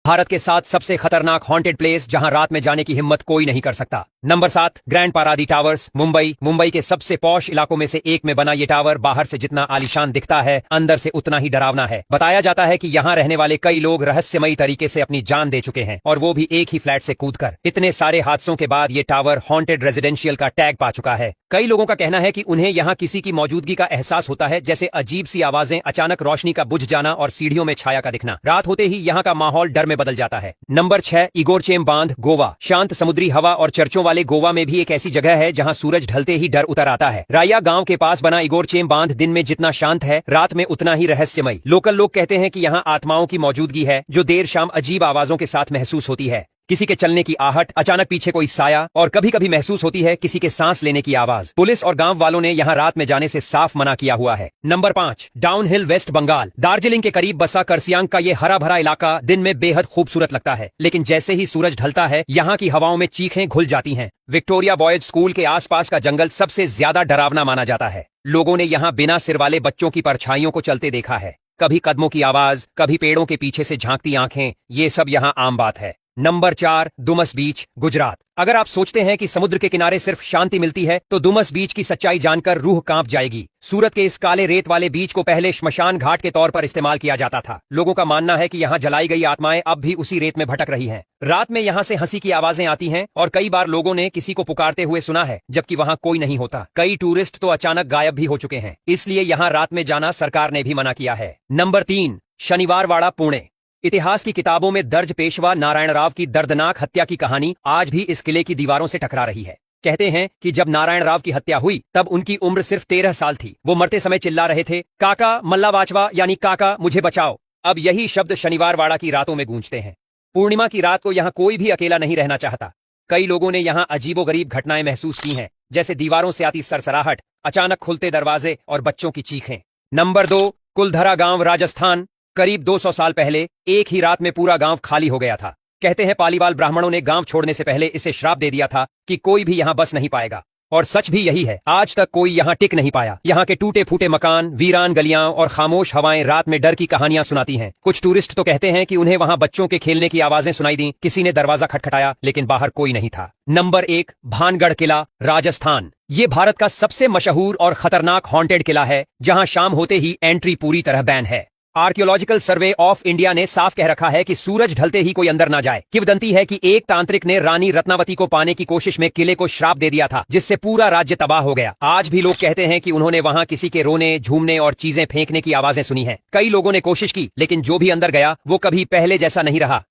भारत के 7 सबसे खतरनाक हॉन्टेड प्लेस जहां रात में जाने की हिम्मत कोई नहीं कर सकता। Number 7, grand Paradi towers, Mumbai. Mumbai के सबसे पॉश इलाकों में से एक में बना ये टावर बाहर से जितना आलीशान दिखता है, अंदर से उतना ही डरावना है। बताया जाता है कि यहाँ रहने वाले कई लोग रहस्यमयी तरीके से अपनी जान दे चुके हैं, और वो भी एक ही फ्लैट से कूदकर। इतने सारे हादसों के बाद ये टावर हॉन्टेड रेजिडेंशियल का टैग पा चुका है। कई लोगों का कहना है कि उन्हें यहाँ किसी की मौजूदगी का एहसास होता है, जैसे अजीब सी आवाजें, अचानक रोशनी का बुझ जाना और सीढ़ियों में छाया का दिखना। रात होते ही यहाँ का माहौल डर में बदल जाता है। नंबर 6, इगोरचेम बांध, गोवा। शांत समुद्री हवा और चर्चों वाले गोवा में भी एक ऐसी जगह है जहां सूरज ढलते ही डर उतर आता है। राया गांव के पास बना इगोरचेम बांध दिन में जितना शांत है, रात में उतना ही रहस्यमयी। लोकल लोग कहते हैं कि यहाँ आत्माओं की मौजूदगी है जो देर शाम अजीब आवाजों के साथ महसूस होती है। किसी के चलने की आहट, अचानक पीछे कोई साया, और कभी कभी महसूस होती है किसी के सांस लेने की आवाज। पुलिस और गांव वालों ने यहाँ रात में जाने से साफ मना किया हुआ है। Number 5, downhill, West Bengal. दार्जिलिंग के करीब बसा करसियांग का ये हरा भरा इलाका दिन में बेहद खूबसूरत लगता है, लेकिन जैसे ही सूरज ढलता है यहाँ की हवाओं में चीखें घुल जाती हैं। विक्टोरिया बॉयज स्कूल के आसपास का जंगल सबसे ज्यादा डरावना माना जाता है। लोगों ने यहाँ बिना सिर वाले बच्चों की परछाइयों को चलते देखा है। कभी कदमों की आवाज, कभी पेड़ों के पीछे से झांकती आंखें, ये सब यहाँ आम बात है। नंबर 4, दुमस बीच, गुजरात। अगर आप सोचते हैं कि समुद्र के किनारे सिर्फ शांति मिलती है, तो दुमस बीच की सच्चाई जानकर रूह कांप जाएगी। सूरत के इस काले रेत वाले बीच को पहले श्मशान घाट के तौर पर इस्तेमाल किया जाता था। लोगों का मानना है कि यहाँ जलाई गई आत्माएं अब भी उसी रेत में भटक रही हैं। रात में यहाँ से हंसी की आवाजें आती हैं, और कई बार लोगों ने किसी को पुकारते हुए सुना है, जबकि वहाँ कोई नहीं होता। कई टूरिस्ट तो अचानक गायब भी हो चुके हैं, इसलिए यहाँ रात में जाना सरकार ने भी मना किया है। नंबर 3, शनिवारवाड़ा, पुणे। इतिहास की किताबों में दर्ज पेशवा नारायण राव की दर्दनाक हत्या की कहानी आज भी इस किले की दीवारों से टकरा रही है। कहते हैं कि जब नारायण राव की हत्या हुई तब उनकी उम्र सिर्फ 13 साल थी। वो मरते समय चिल्ला रहे थे, काका मल्ला वाचवा, यानी काका मुझे बचाओ। अब यही शब्द शनिवारवाड़ा की रातों में गूंजते हैं। पूर्णिमा की रात को यहाँ कोई भी अकेला नहीं रहना चाहता। कई लोगों ने यहाँ अजीबोगरीब घटनाएं महसूस की हैं, जैसे दीवारों से आती सरसराहट, अचानक खुलते दरवाजे और बच्चों की चीखें। नंबर 2, कुलधरा गांव, राजस्थान। करीब 200 साल पहले एक ही रात में पूरा गांव खाली हो गया था। कहते हैं पालीवाल ब्राह्मणों ने गांव छोड़ने से पहले इसे श्राप दे दिया था कि कोई भी यहां बस नहीं पाएगा, और सच भी यही है। आज तक कोई यहां टिक नहीं पाया। यहां के टूटे फूटे मकान, वीरान गलियां और खामोश हवाएं रात में डर की कहानियां सुनाती हैं। कुछ टूरिस्ट तो कहते हैं कि उन्हें वहां बच्चों के खेलने की आवाजें सुनाई दी। किसी ने दरवाजा खटखटाया, लेकिन बाहर कोई नहीं था। नंबर 1, भानगढ़ किला, राजस्थान। ये भारत का सबसे मशहूर और खतरनाक हॉन्टेड किला है, जहां शाम होते ही एंट्री पूरी तरह बैन है। आर्कियोलॉजिकल सर्वे ऑफ इंडिया ने साफ कह रखा है कि सूरज ढलते ही कोई अंदर ना जाए। किंवदंती है कि एक तांत्रिक ने रानी रत्नावती को पाने की कोशिश में किले को श्राप दे दिया था, जिससे पूरा राज्य तबाह हो गया। आज भी लोग कहते हैं कि उन्होंने वहां किसी के रोने, झूमने और चीजें फेंकने की आवाजें सुनी हैं। कई लोगों ने कोशिश की, लेकिन जो भी अंदर गया वो कभी पहले जैसा नहीं रहा।